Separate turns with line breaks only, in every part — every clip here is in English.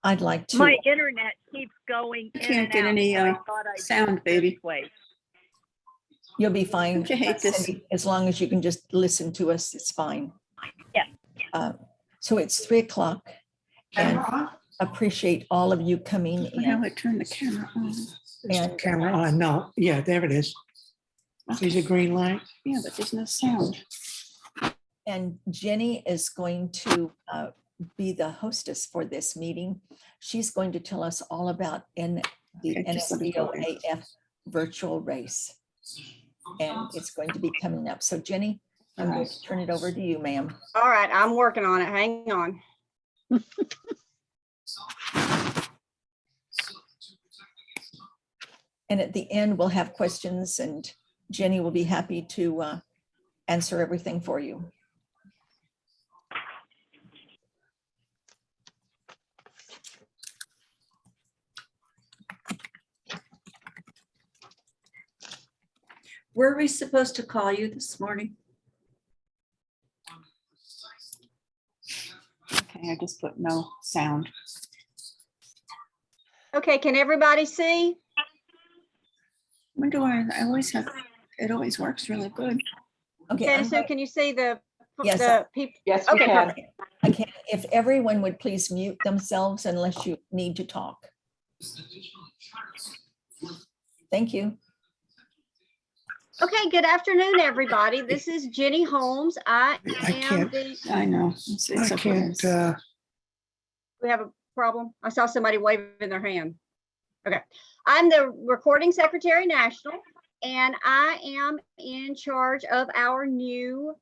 I'd like to.
My internet keeps going
I
in
can't
and
get
out,
any
so I thought I'd
sound,
do it
baby.
this way.
You'll be fine.
Don't you hate this?
Cindy, as long as you can just listen to us, it's fine.
Yeah.
So it's 3 o'clock and appreciate all of you coming
Now
in.
I turn the camera on.
And
Camera on, no, yeah, there it is. There's a green light.
Yeah, but there's no sound.
And Jenny is going to be the hostess for this meeting. She's going to tell us all about the
Okay, just let me go in.
NSDOAF virtual race. And it's going to be coming up. So Jenny, I'm going to turn it over to you, ma'am.
All right, I'm working on it. Hang on.
And at the end, we'll have questions and Jenny will be happy to answer everything for you.
Were we supposed to call you this morning? Okay, I just put no sound.
Okay, can everybody see?
When do I always have, it always works really good.
Okay.
Okay,
I'm
so
going-
can you see the
Yes,
people?
Yes, we
Okay,
can.
perfect.
I can, if everyone would please mute themselves unless you need to talk. Thank you.
Okay, good afternoon, everybody. This is Jenny Holmes. I
I
am
can't-
the,
I know. It's
I
okay.
can't,
we have a problem. I saw somebody waving their hand. Okay, I'm the recording secretary national, and I am in charge of our new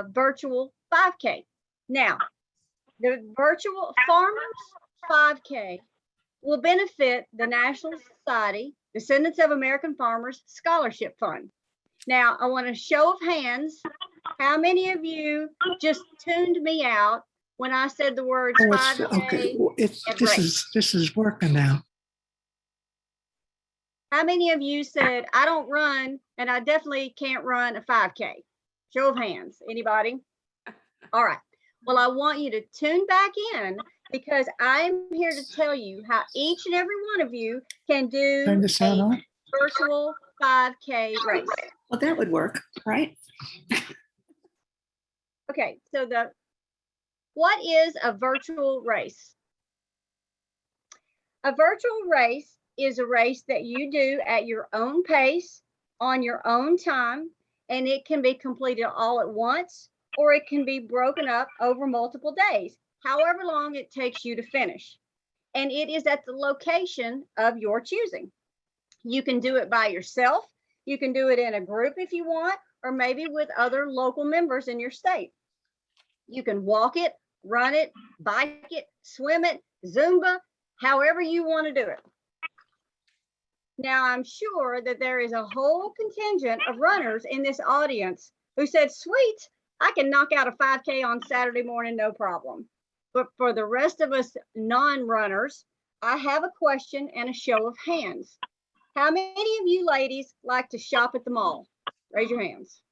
virtual 5K. Now, the virtual Farmers 5K will benefit the National Society Descendants of American Farmers Scholarship Fund. Now, I want a show of hands. How many of you just tuned me out when I said the words
oh, it's,
5K?
okay, well, it's,
and
this is working now.
How many of you said, I don't run and I definitely can't run a 5K? Show of hands. Anybody? All right. Well, I want you to tune back in because I'm here to tell you how each and every one of you can do
Turn the sound
a
on.
virtual 5K race.
Well, that would work, right?
Okay, so what is a virtual race? A virtual race is a race that you do at your own pace, on your own time, and it can be completed all at once, or it can be broken up over multiple days, however long it takes you to finish. And it is at the location of your choosing. You can do it by yourself. You can do it in a group if you want, or maybe with other local members in your state. You can walk it, run it, bike it, swim it, Zumba, however you want to do it. Now, I'm sure that there is a whole contingent of runners in this audience who said, sweet, I can knock out a 5K on Saturday morning, no problem. But for the rest of us non-runners, I have a question and a show of hands. How many of you ladies like to shop at the mall? Raise your hands.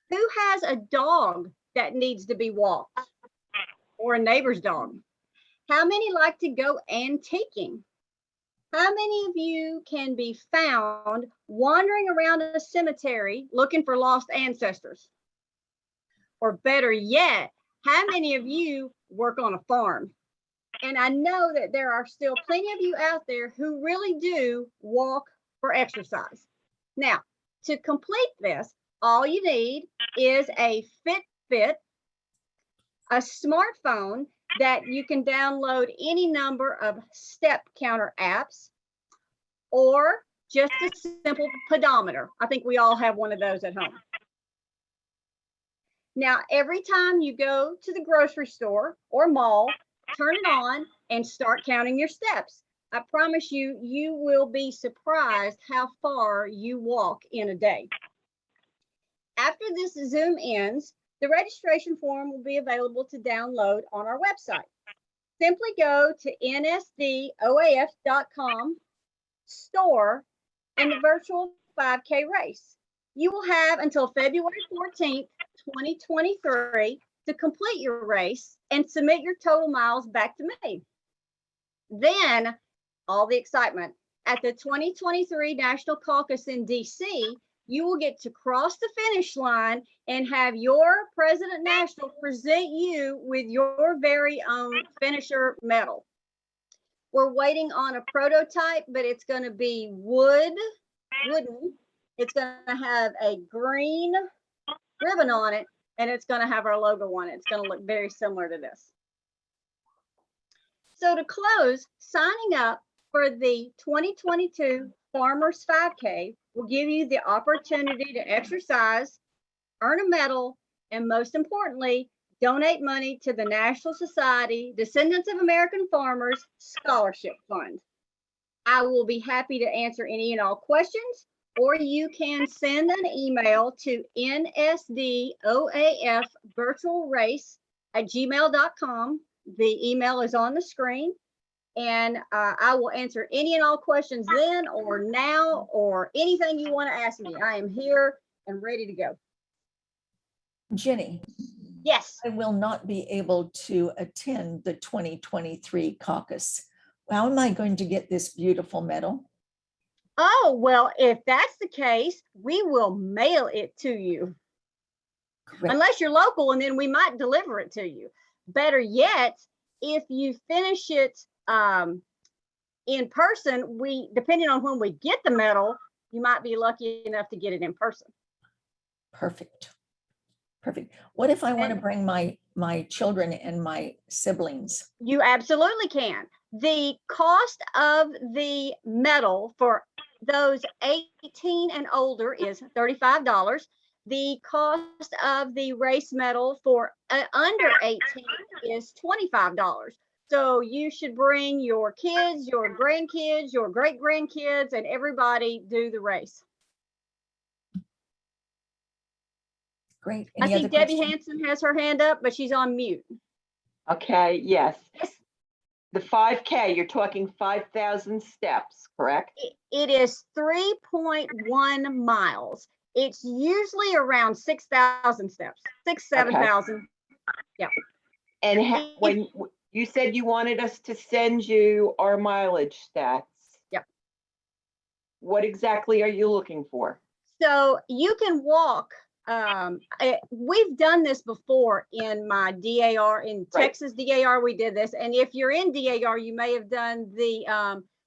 Who has a dog that needs to be walked or a neighbor's dog? How many like to go antiquing? How many of you can be found wandering around a cemetery looking for lost ancestors? Or better yet, how many of you work on a farm? And I know that there are still plenty of you out there who really do walk for exercise. Now, to complete this, all you need is a Fitbit, a smartphone that you can download any number of step counter apps, or just a simple pedometer. I think we all have one of those at home. Now, every time you go to the grocery store or mall, turn it on and start counting your steps. I promise you, you will be surprised how far you walk in a day. After this Zoom ends, the registration form will be available to download on our website. Simply go to nsdoaf.com store in the virtual 5K race. You will have until February 14th, 2023 to to complete your race and submit your total miles back to me. Then, all the excitement, at the 2023 National Caucus in DC, you will get to cross the finish line and have your President National present you with your very own finisher medal. We're waiting on a prototype, but it's going to be wooden. It's going to have a green ribbon on it, and it's going to have our logo on it. It's going to look very similar to this. So to close, signing up for the 2022 Farmers 5K will give you the opportunity to exercise, earn a medal, and most importantly, donate money to the National Society Descendants of American Farmers Scholarship Fund. I will be happy to answer any and all questions, or you can send an email to nsdoafvirtualrace@gmail.com. The email is on the screen, and I will answer any and all questions then or now or anything you want to ask me. I am here and ready to go.
Jenny,
Yes.
I will not be able to attend the 2023 caucus. How am I going to get this beautiful medal?
Oh, well, if that's the case, we will mail it to you.
Correct.
Unless you're local, and then we might deliver it to you. Better yet, if you finish it in person, depending on when we get the medal, you might be lucky enough to get it in person.
Perfect. Perfect. What if I want to bring my children and my siblings?
You absolutely can. The cost of the medal for those 18 and older is $35. The cost of the race medal for under 18 is $25. So you should bring your kids, your grandkids, your great grandkids, and everybody do the race.
Great.
I
Any
see
other
Debbie
questions?
Hanson has her hand up, but she's on mute.
Okay, yes. The 5K, you're talking 5,000 steps, correct?
It is 3.1 miles. It's usually around 6,000 steps, 7,000. Yeah.
And when you said you wanted us to send you our mileage stats.
Yep.
What exactly are you looking for?
So you can walk. We've done this before in my DAR, in
Right.
Texas DAR, we did this. And if you're in DAR, you may have done the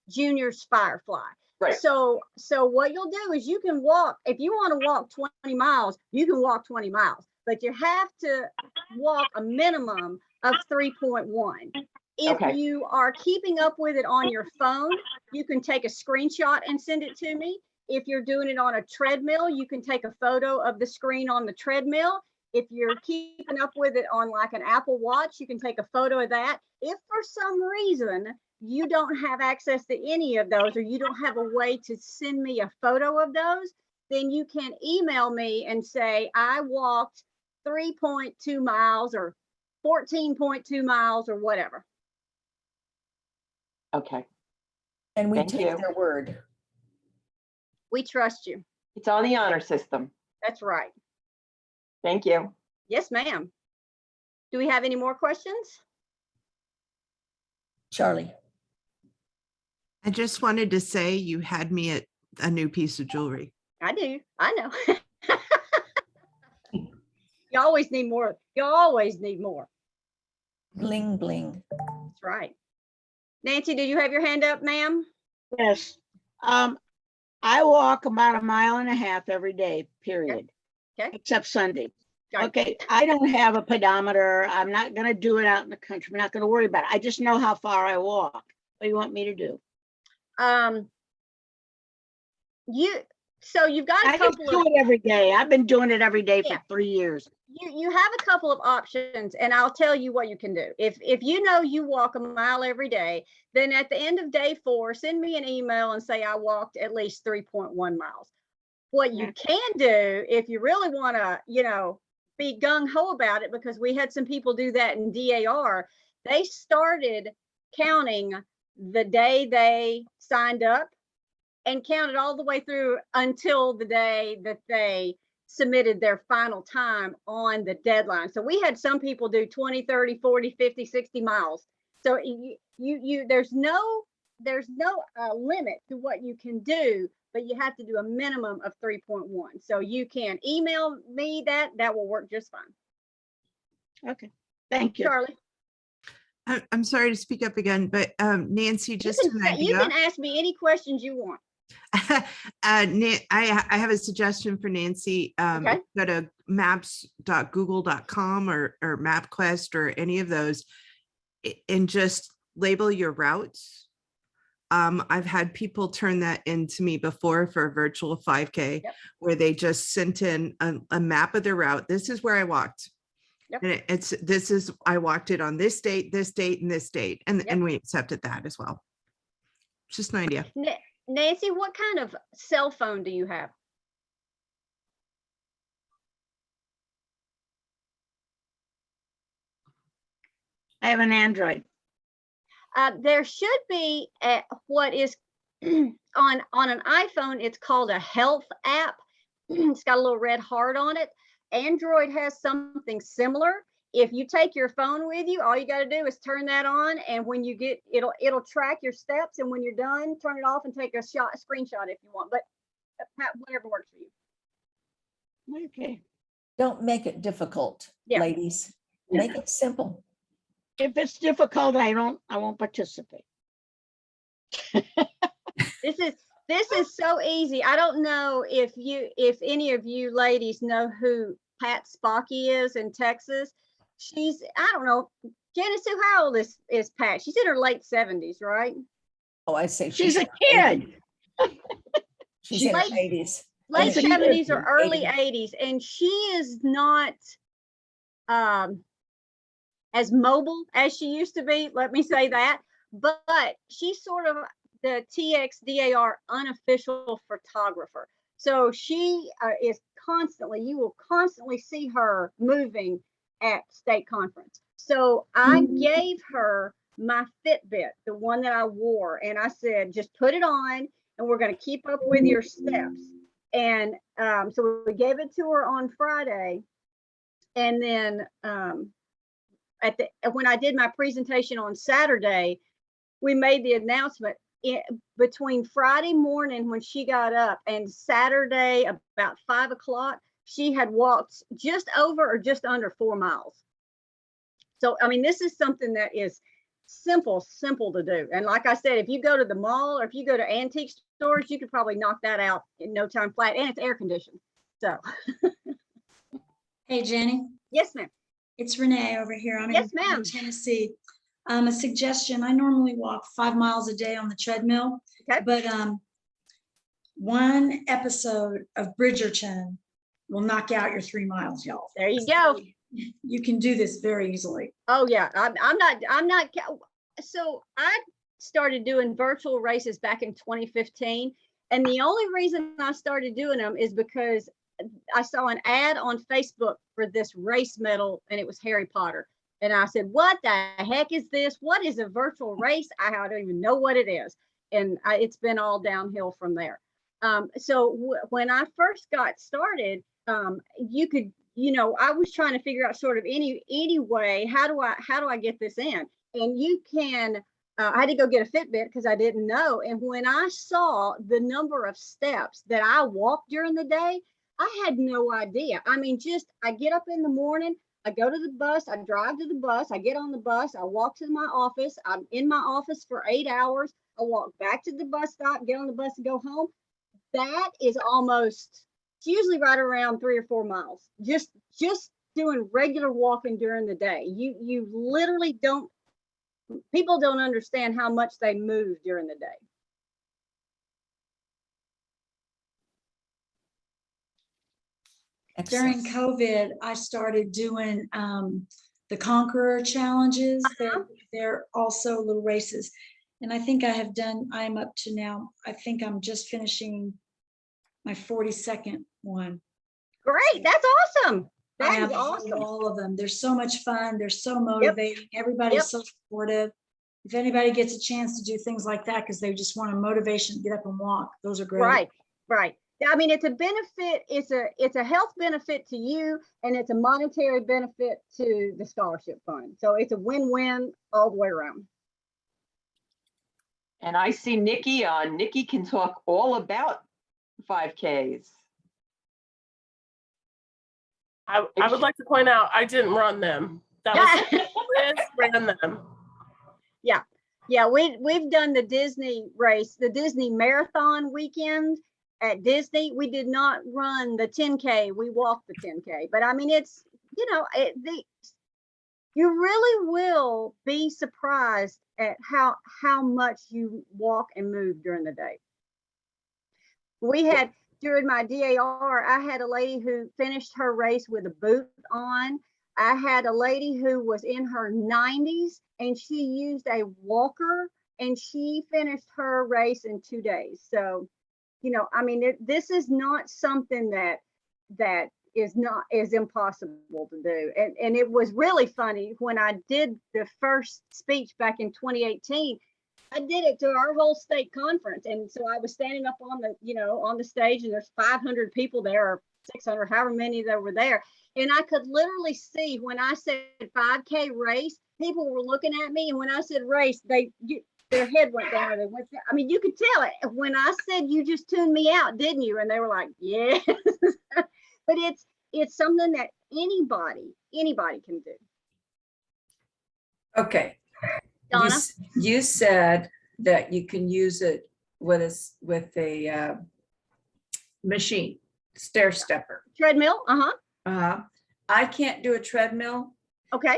Juniors Firefly.
Right.
So what you'll do is you can walk, if you want to walk 20 miles, you can walk 20 miles, but you have to walk a minimum of 3.1. If
Okay.
you are keeping up with it on your phone, you can take a screenshot and send it to me. If you're doing it on a treadmill, you can take a photo of the screen on the treadmill. If you're keeping up with it on like an Apple Watch, you can take a photo of that. If for some reason you don't have access to any of those, or you don't have a way to send me a photo of those, then you can email me and say, I walked 3.2 miles or 14.2 miles or whatever.
Okay.
And we
Thank
take
you.
their word.
We trust you.
It's on the honor system.
That's right.
Thank you.
Yes, ma'am. Do we have any more questions?
Charlie,
I just wanted to say you had me at a new piece of jewelry.
I do. I know. You always need more. You always need more.
bling, bling.
That's right. Nancy, did you have your hand up, ma'am?
Yes. I walk about 1.5 miles every day, period.
Okay.
Except Sunday.
Right.
Okay, I don't have a pedometer. I'm not gonna do it out in the country. I'm not gonna worry about it. I just know how far I walk. What do you want me to do?
So you've got
I
a
just
couple
do
of,
it every day. I've been doing it every day for
Yeah.
3 years.
you have a couple of options, and I'll tell you what you can do. If you know you walk 1 mile every day, then at the end of day 4, send me an email and say I walked at least 3.1 miles. What you can do, if you really want to, be gung-ho about it, because we had some people do that in DAR, they started counting the day they signed up and counted all the way through until the day that they submitted their final time on the deadline. So we had some people do 20, 30, 40, 50, 60 miles. So there's no limit to what you can do, but you have to do a minimum of 3.1. So you can email me that will work just fine.
Okay, thank you.
Charlie,
I'm sorry to speak up again, but Nancy, just an
you
idea.
can ask me any questions you want.
I have a suggestion for Nancy.
Okay.
Go to maps.google.com or MapQuest or any of those and just label your routes. I've had people turn that into me before for a virtual 5K,
Yep.
where they just sent in a map of their route. This is where I walked.
Yep.
And I walked it on this date, and this date, and
Yep.
we accepted that as well. Just an idea.
Nancy, what kind of cell phone do you have?
I have an Android.
There should be what is on an iPhone, it's called a health app. It's got a little red heart on it. Android has something similar. If you take your phone with you, all you got to do is turn that on, and when you get it'll track your steps, and when you're done, turn it off and take a screenshot if you want, but whatever works for you.
Okay.
Don't make it difficult,
Yeah.
ladies. Make it simple.
If it's difficult, I won't participate.
This is so easy. I don't know if any of you ladies know who Pat Spocky is in Texas. I don't know, Janice, how old is Pat? She's in her late 70s, right?
Oh, I say
She's a kid.
She's in her
Late-
80s.
Late
She is
70s or early
80s.
80s, and she is not as mobile as she used to be, let me say that, but she's sort of the TXDAR unofficial photographer. So she is you will constantly see her moving at state conference. So I gave her my Fitbit, the one that I wore, and I said, just put it on and we're going to keep up with your steps. And so we gave it to her on Friday. And then when I did my presentation on Saturday, we made the announcement between Friday morning when she got up and Saturday about 5 o'clock, she had walked just over or just under 4 miles. So, I mean, this is something that is simple to do. And like I said, if you go to the mall or if you go to antique stores, you could probably knock that out in no time flat, and it's air conditioned. So.
Hey, Jenny,
Yes, ma'am.
it's Renee over here. I'm
Yes,
in
ma'am.
Tennessee. A suggestion, I normally walk 5 miles a day on the treadmill.
Okay.
But one episode of Bridgerton will knock out your 3 miles, y'all.
There you go.
You can do this very easily.
Oh yeah, I'm not. So I started doing virtual races back in 2015, and the only reason I started doing them is because I saw an ad on Facebook for this race medal, and it was Harry Potter. And I said, what the heck is this? What is a virtual race? I don't even know what it is. And it's been all downhill from there. So when I first got started, you could, I was trying to figure out sort of any way, how do I get this in? And you can, I had to go get a Fitbit because I didn't know. And when I saw the number of steps that I walked during the day, I had no idea. I mean, I get up in the morning, I go to the bus, I drive to the bus, I get on the bus, I walk to my office. I'm in my office for 8 hours. I walk back to the bus stop, get on the bus and go home. That is it's usually right around 3 or 4 miles. Just doing regular walking during the day. You literally people don't understand how much they move during the day.
During
Excellent.
COVID, I started doing the Conqueror challenges. They're also little races. And I think I'm up to now, I think I'm just finishing my 42nd one.
Great, that's awesome.
I
That is
have
awesome.
all of them. They're so much fun. They're so motivating. Everybody's so supportive. If anybody gets a chance to do things like that because they just want a motivation to get up and walk, those are great.
Right. I mean, it's a benefit, it's a health benefit to you, and it's a monetary benefit to the scholarship fund. So it's a win-win all the way around.
And I see Nikki on. Nikki can talk all about 5Ks.
I would like to point out, I didn't run them. That was Liz ran them.
Yeah, we've done the Disney race, the Disney marathon weekend at Disney. We did not run the 10K. We walked the 10K. But I mean, it's, you know, you really will be surprised at how much you walk and move during the day. We had, during my DAR, I had a lady who finished her race with a boot on. I had a lady who was in her 90s and she used a walker and she finished her race in 2 days. So, you know, I mean, this is not something that is impossible to do. And it was really funny when I did the first speech back in 2018. I did it to our whole state conference. And so I was standing up on the, you know, on the stage, and there's 500 people there, or 600, however many that were there. And I could literally see when I said 5K race, people were looking at me. And when I said race, their head went down. They went down. I mean, you could tell it when I said, you just tuned me out, didn't you? And they were like, yeah. But it's something that anybody can do.
Okay.
Donna?
You said that you can use it with a machine, stair stepper.
Treadmill?
I can't do a treadmill,
Okay.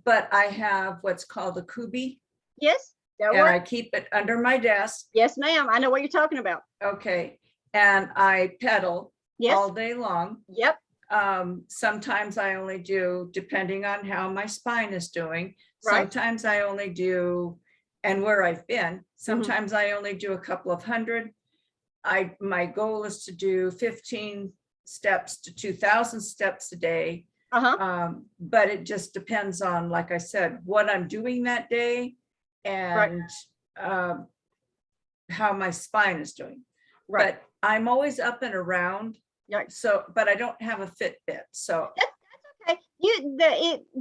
but I have what's called a Kubi,
Yes. That
and I
works.
keep it under my desk.
Yes, ma'am. I know what you're talking about.
Okay, and I pedal
Yes.
all day long.
Yep.
Sometimes I only do, depending on how my spine is doing.
Right.
Sometimes I only do, and where I've been, sometimes I only do a couple of hundred. My goal is to do 15 steps to 2,000 steps a day. But it just depends on, like I said, what I'm doing that day and how my spine is doing.
Right.
But I'm always up and around.
Right.
So, but I don't have a Fitbit. So
Okay.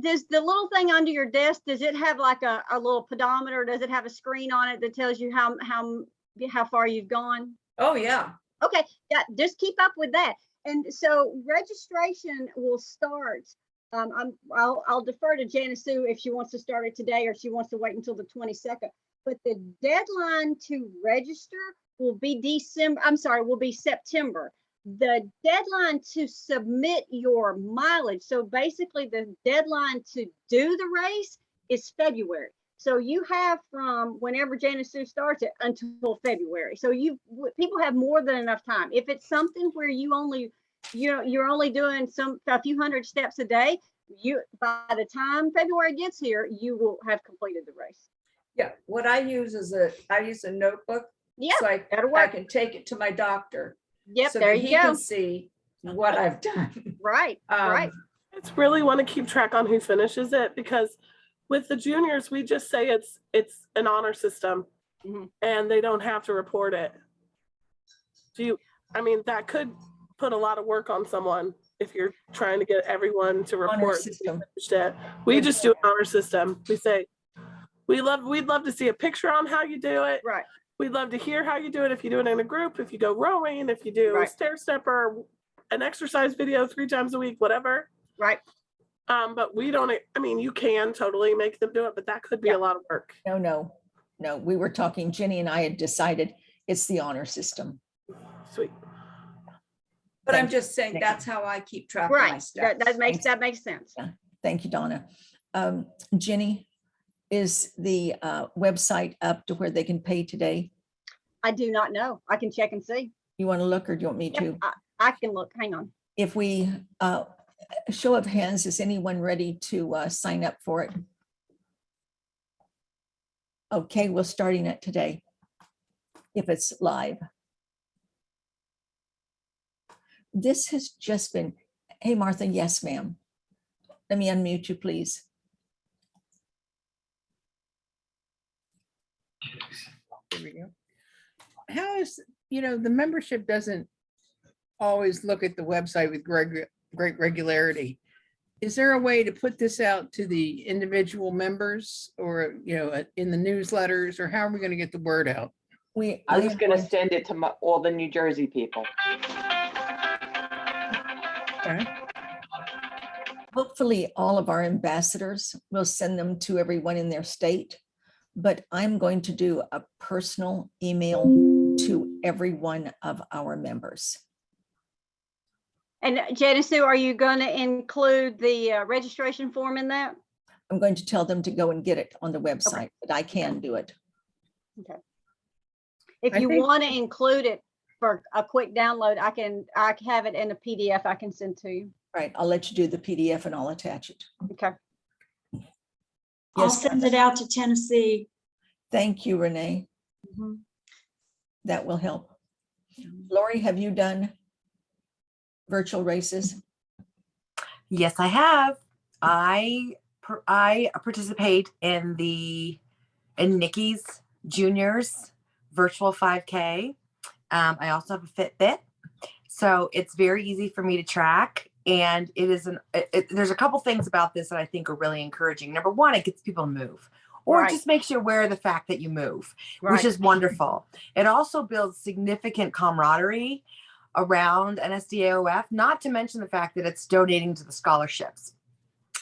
Does the little thing under your desk, does it have like a little pedometer? Does it have a screen on it that tells you how far you've gone?
oh yeah.
Okay. Yeah. Just keep up with that. And so registration will start. I'll defer to Janice Sue if she wants to start it today or she wants to wait until the 22nd. But the deadline to register will be September. The deadline to submit your mileage. So basically the deadline to do the race is February. So you have from whenever Janice Sue starts it until February. So people have more than enough time. If it's something where you're only doing a few hundred steps a day, by the time February gets here, you will have completed the race.
Yeah. What I use is I use a notebook.
Yeah,
So
that'll
I
work.
can take it to my doctor.
Yep,
So
there
that
you
he
go.
can see what I've done.
Right, right.
It's really want to keep track on who finishes it, because with the juniors, we just say it's an honor system and they don't have to report it. I mean, that could put a lot of work on someone if you're trying to get everyone to
Honor
report.
system.
We just do an honor system. We say, we'd love to see a picture on how you do it.
Right.
We'd love to hear how you do it. If you do it in a group, if you go rowing, if you do a stair stepper, an exercise video 3 times a week, whatever.
Right.
But we don't, I mean, you can totally make them do it, but that could be a lot of work.
No. We were talking, Jenny and I had decided it's the honor system.
Sweet.
But
Thank
I'm just saying that's how I keep track of my
Right.
steps.
That makes sense.
Yeah. Thank you, Donna. Jenny, is the website up to where they can pay today?
I do not know. I can check and see.
You want to look or do you want me
Yep,
to?
I can look. Hang on.
If we, show of hands, is anyone ready to sign up for it? Okay, we're starting it today, if it's live. This has just been, hey, Martha, yes, ma'am. Let me unmute you, please.
There we go. How is, the membership doesn't always look at the website with great regularity. Is there a way to put this out to the individual members or, in the newsletters, or how are we going to get the word out?
I was going to send it to all the New Jersey people.
Okay.
Hopefully, all of our ambassadors will send them to everyone in their state, but I'm going to do a personal email to every one of our members.
And Janice Sue, are you going to include the registration form in that?
I'm going to tell them to go and get it on the website, but I can do it.
Okay. If
I
you
think-
want to include it for a quick download, I have it in a PDF I can send to you.
Right, I'll let you do the PDF and I'll attach it.
Okay.
I'll
Yes,
send it out to Tennessee.
thank you, Renee.
Mhm.
That will help. Lori, have you done virtual races?
Yes, I have. I participate in Nikki's Juniors virtual 5K. I also have a Fitbit, so it's very easy for me to track. And it is there's a couple things about this that I think are really encouraging. Number one, it gets people to move, or
Right.
it just makes you aware of the fact that you move,
Right.
which is wonderful. It also builds significant camaraderie around NSDOAF, not to mention the fact that it's donating to the scholarships.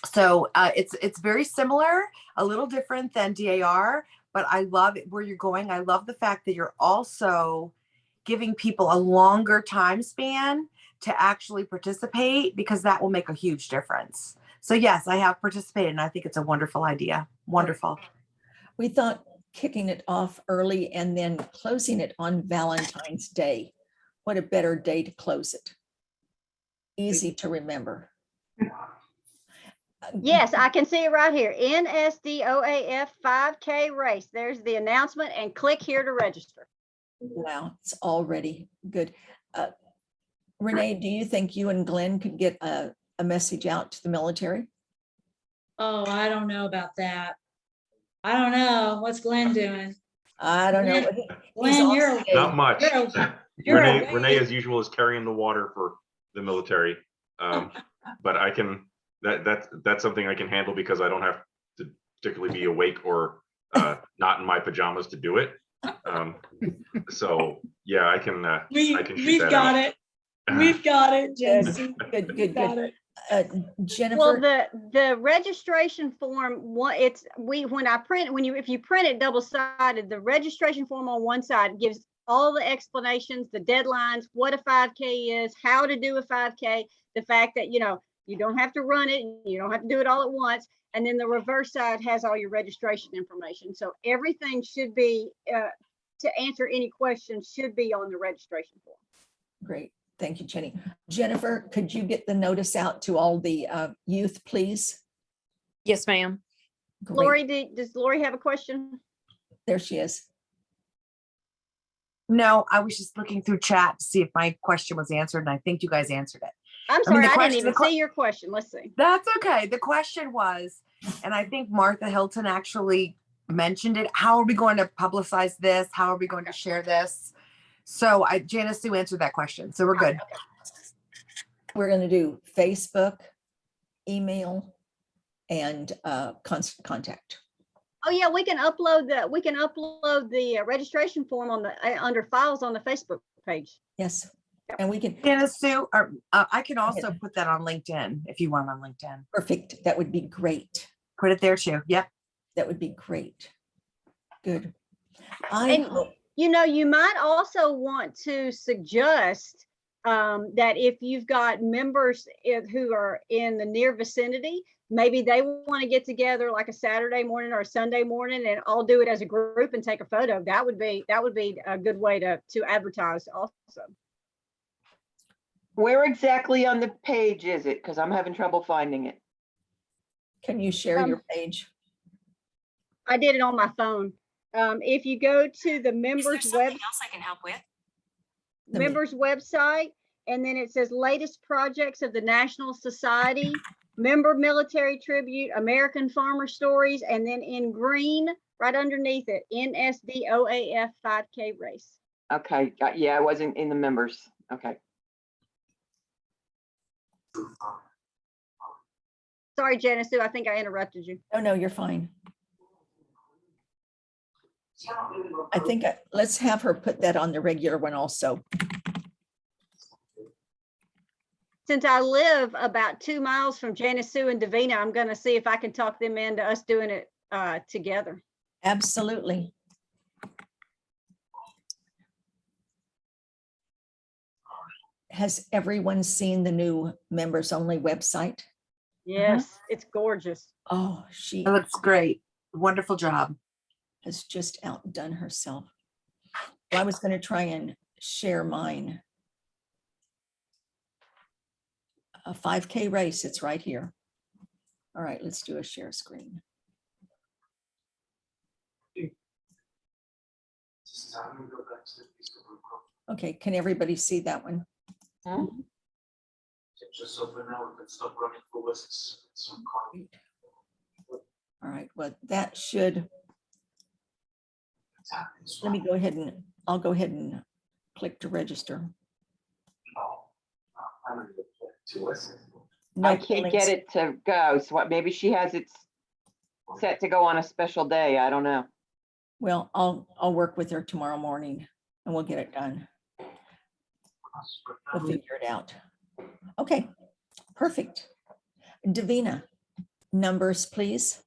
So it's very similar, a little different than DAR, but I love where you're going. I love the fact that you're also giving people a longer time span to actually participate, because that will make a huge difference. So yes, I have participated and I think it's a wonderful idea. Wonderful.
We thought kicking it off early and then closing it on Valentine's Day. What a better day to close it. Easy to remember.
Yes, I can see it right here. NSDOAF 5K race. There's the announcement, and click here to register.
Wow, it's already good. Renee, do you think you and Glenn could get a message out to the military?
Oh, I don't know about that. I don't know. What's Glenn doing?
I don't know. He's
Glenn,
off
you're,
stage.
Not much.
you're
Renee,
away.
Renee, as usual, is carrying the water for the military. But I can, that's something I can handle because I don't have to particularly be awake or not in my pajamas to do it. So yeah, I can shoot
We've
that
got
out.
it. We've got it, Jensen.
Good.
Got it.
Jennifer.
Well, the registration form, if you print it double-sided, the registration form on one side gives all the explanations, the deadlines, what a 5K is, how to do a 5K, the fact that, you don't have to run it, you don't have to do it all at once. And then the reverse side has all your registration information. So everything should be, to answer any questions, should be on the registration form.
Great. Thank you, Jenny. Jennifer, could you get the notice out to all the youth, please?
Yes, ma'am.
Great.
Lori, does Lori have a question?
There she is.
No, I was just looking through chat to see if my question was answered, and I think you guys answered it.
I'm sorry, I didn't
the
even see your question. Let's see.
That's okay. The question was, and I think Martha Hilton actually mentioned it. How are we going to publicize this? How are we going to share this? So Janice Sue answered that question. So we're good.
We're going to do Facebook, email, and constant contact.
Oh yeah, we can upload the registration form on the under files on the Facebook page.
Yes, and we can.
Janice Sue, I can also put that on LinkedIn if you want on LinkedIn.
Perfect. That would be great.
Put it there too. Yep.
That would be great. Good.
You might also want to suggest that if you've got members who are in the near vicinity, maybe they want to get together like a Saturday morning or a Sunday morning and all do it as a group and take a photo. That would be a good way to advertise also.
Where exactly on the page is it? Because I'm having trouble finding it.
Can you share your page?
I did it on my phone. If you go to the members web,
else I can help with?
members website, and then it says latest projects of the National Society, member military tribute, American farmer stories, and then in green, right underneath it, NSDOAF 5K race.
Okay, yeah, I wasn't in the members. Okay.
Sorry, Janice Sue, I think I interrupted you.
Oh, no, you're fine. I think let's have her put that on the regular one also.
Since I live about 2 miles from Janice Sue and Davina, I'm gonna see if I can talk them into us doing it together.
Absolutely. Has everyone seen the new members only website?
Yes, it's gorgeous.
Oh, she
It looks great. Wonderful job.
has just outdone herself. Well, I was going to try and share mine. A 5K race, it's right here. All right, let's do a share screen. Okay, can everybody see that one?
Just open now, we can stop running for lists.
All right, well, that should, let me go ahead and, I'll go ahead and click to register. No
I can't get
links.
it to go, so maybe she has it set to go on a special day. I don't know.
Well, I'll work with her tomorrow morning and we'll get it done. We'll figure it out. Okay, perfect. Davina, numbers, please.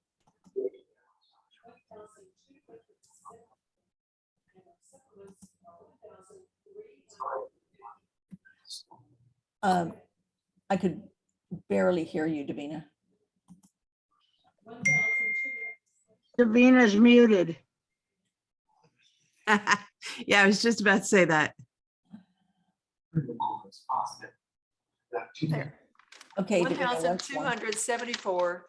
I could barely hear you, Davina.
Davina's muted.
Yeah, I was just about to say that.
There. Okay, Davina, once more.
1,274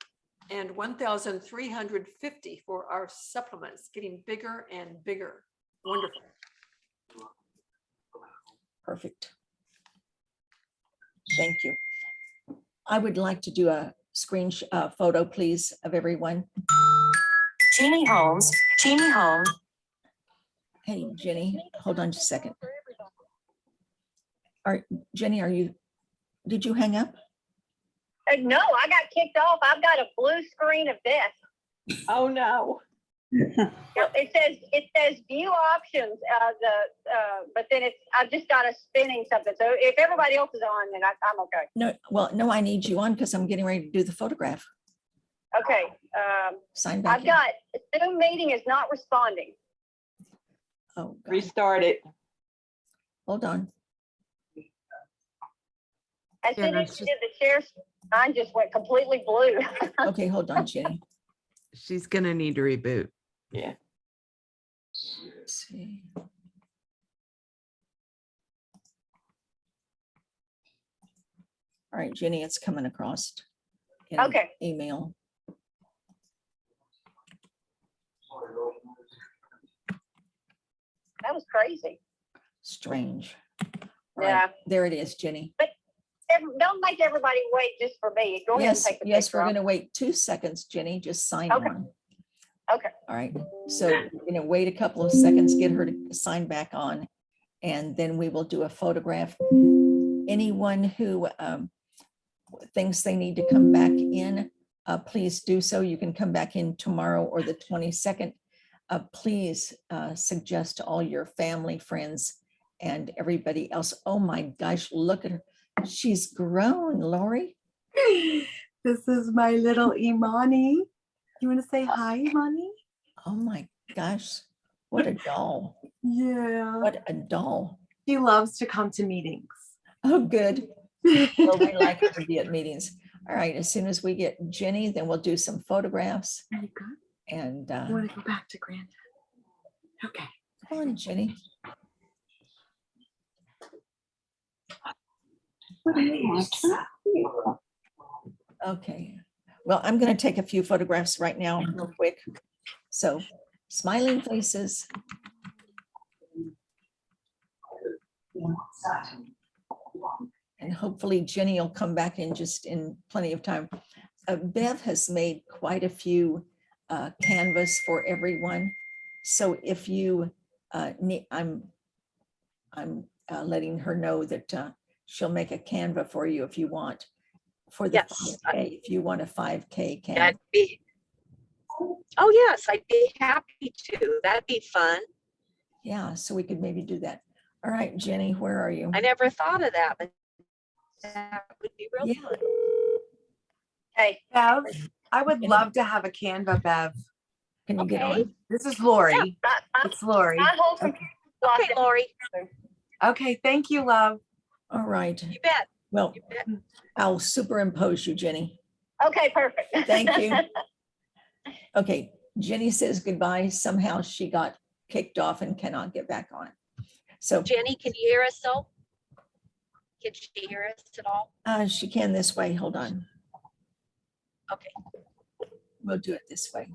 and 1,350 for our supplements, getting bigger and bigger. Wonderful.
Perfect. Thank you. I would like to do a screen photo, please, of everyone.
Jeannie Holmes, Jeannie Holmes.
Hey, Jenny, hold on just a second. All right, Jenny, did you hang up?
No, I got kicked off. I've got a blue screen of death.
Oh, no.
It says view options, but then I've just got a spinning something. So if everybody else is on, then I'm okay.
No, well, no, I need you on because I'm getting ready to do the photograph.
Okay.
Sign back
I've got Zoom meeting is not responding.
Oh, God.
Restart it.
Hold on.
As soon as you did the share, mine just went completely blue.
Okay, hold on, Jenny.
She's gonna need to reboot.
Yeah.
Let's see. All right, Jenny, it's coming across. In
Okay.
Email.
That was crazy.
Strange. All
Yeah.
right, there it is, Jenny.
But don't make everybody wait just for me. Go ahead and
Yes,
take the
yes,
picture
we're
off.
going to wait 2 seconds, Jenny. Just sign
Okay.
on.
Okay.
All right. So we're going to wait a couple of seconds, get her to sign back on, and then we will do a photograph. Anyone who thinks they need to come back in, please do so. You can come back in tomorrow or the 22nd. Please suggest to all your family, friends, and everybody else. Oh my gosh, look at her. She's grown, Lori.
This is my little Imani. You want to say hi, Imani?
Oh my gosh, what a doll.
Yeah.
What a doll.
She loves to come to meetings.
Oh, good. Well, we like her to be at meetings. All right, as soon as we get Jenny, then we'll do some photographs.
Very good.
And
You want to go back to Grandad? Okay.
come on, Jenny. Okay. Well, I'm going to take a few photographs right now, real quick. So, smiling faces. And hopefully Jenny will come back in just in plenty of time. Bev has made quite a few canvas for everyone. So if you need, I'm letting her know that she'll make a Canva for you if you want. for the
Yes,
5K, if you want a 5K, Ken.
I'd be, oh, yes, I'd be happy to. That'd be fun.
Yeah, so we could maybe do that. All right, Jenny, where are you?
I never thought of that, but that would be real
Yeah.
fun.
Hey,
Bev, I would love to have a Canva, Bev.
Can you get
Okay.
on?
This is Lori.
I
It's Lori.
hold some.
Okay, Lori,
Okay, thank you, love.
All right.
you bet.
Well,
You bet.
I'll superimpose you, Jenny.
Okay, perfect.
Thank you. Okay, Jenny says goodbye. Somehow she got kicked off and cannot get back on. So
Jenny, can you hear us though? Can she hear us at all?
she can this way. Hold on.
Okay.
We'll do it this way.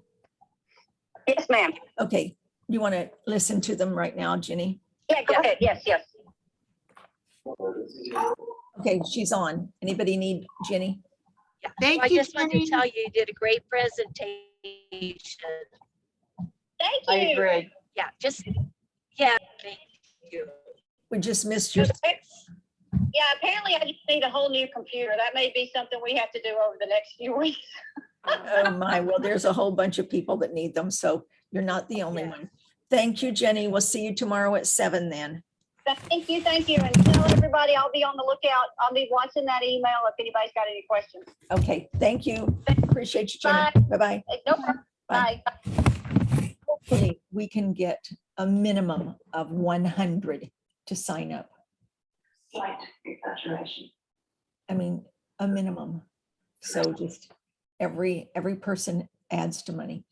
Yes, ma'am.
Okay. You want to listen to them right now, Jenny?
Yeah, go ahead. Yes, yes.
Okay, she's on. Anybody need Jenny?
Yeah.
Thank
I
you,
just wanted
Jenny.
to tell you, you did a great presentation.
Thank
I
you.
agree.
Yeah, yeah, thank you.
We just missed your.
Yeah, apparently I just need a whole new computer. That may be something we have to do over the next few weeks.
Oh my, well, there's a whole bunch of people that need them, so you're not the only one. Thank you, Jenny. We'll see you tomorrow at 7 then.
Thank you, thank you. And tell everybody I'll be on the lookout. I'll be watching that email if anybody's got any questions.
Okay, thank you. Appreciate you, Jenny. Bye-bye.
No problem.
Bye.
Bye.
Hopefully, we can get a minimum of 100 to sign up.
Slight exaggeration.
I mean, a minimum. So just every person adds to money.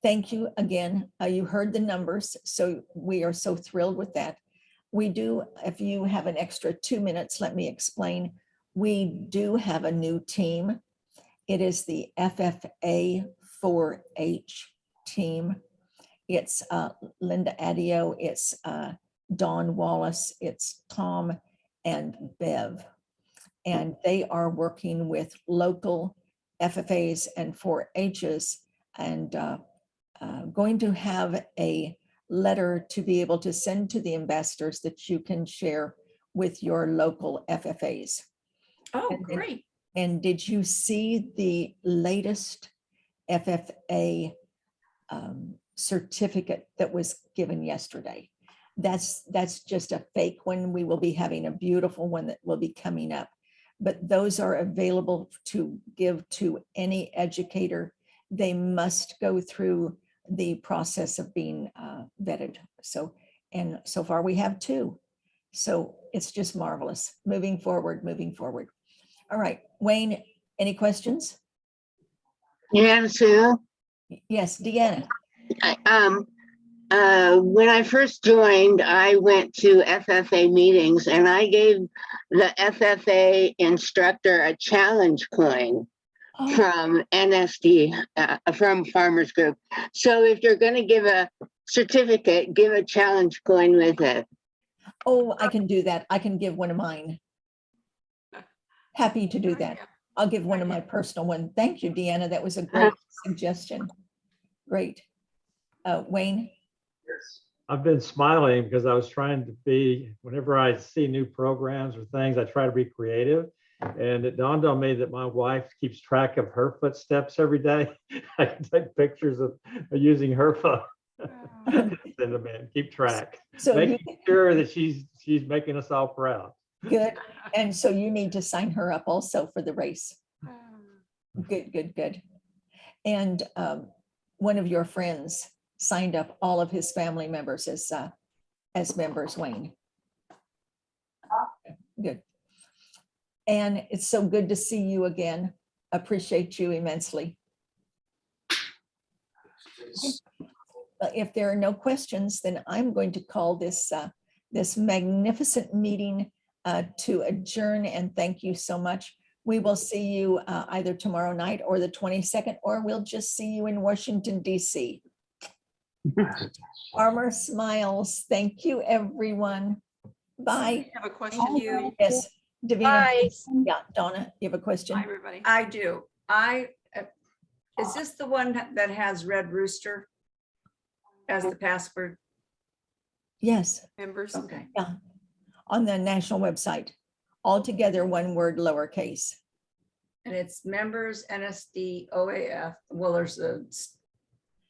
Thank you again. You heard the numbers, so we are so thrilled with that. We do, if you have an extra 2 minutes, let me explain. We do have a new team. It is the FFA 4-H team. It's Linda Adio, it's Dawn Wallace, it's Tom and Bev. And they are working with local FFAs and 4-H's and going to have a letter to be able to send to the ambassadors that you can share with your local FFAs.
Oh, great.
And did you see the latest FFA certificate that was given yesterday? That's just a fake one. We will be having a beautiful one that will be coming up. But those are available to give to any educator. They must go through the process of being vetted. So, and so far we have 2. So it's just marvelous. Moving forward. All right, Wayne, any questions?
Yeah, Sue.
Yes, Deanna.
When I first joined, I went to FFA meetings and I gave the FFA instructor a challenge coin from NSD, from Farmers Group. So if you're going to give a certificate, give a challenge coin with it.
Oh, I can do that. I can give one of mine. Happy to do that. I'll give one of my personal one. Thank you, Deanna. That was a great suggestion. Great. Wayne?
I've been smiling because I was trying to be, whenever I see new programs or things, I try to be creative. And it dawned on me that my wife keeps track of her footsteps every day. I can take pictures of using her phone. Send them in, keep track.
So
making sure that she's making us all proud.
Good. And so you need to sign her up also for the race. Good. And one of your friends signed up all of his family members as members, Wayne. Good. And it's so good to see you again. Appreciate you immensely. If there are no questions, then I'm going to call this this magnificent meeting to adjourn, and thank you so much. We will see you either tomorrow night or the 22nd, or we'll just see you in Washington, D.C. Armor smiles. Thank you, everyone. Bye.
I have a question for you.
Yes, Davina.
Bye.
Yeah, Donna, you have a question?
Hi, everybody.
I do. Is this the one that has Red Rooster as the password?
Yes.
Members.
Okay.
Yeah, on the national website. All together, one word, lowercase.
And it's members NSDOAF. Well, there's a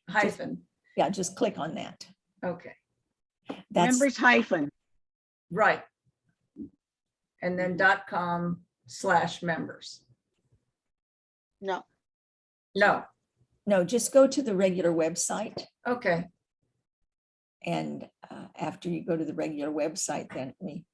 hyphen.
Yeah, just click on that.
Okay,
That's
Members hyphen.
right. And then .com/members.
No.
No,
no, just go to the regular website.
okay,
And after you go to the regular website, then we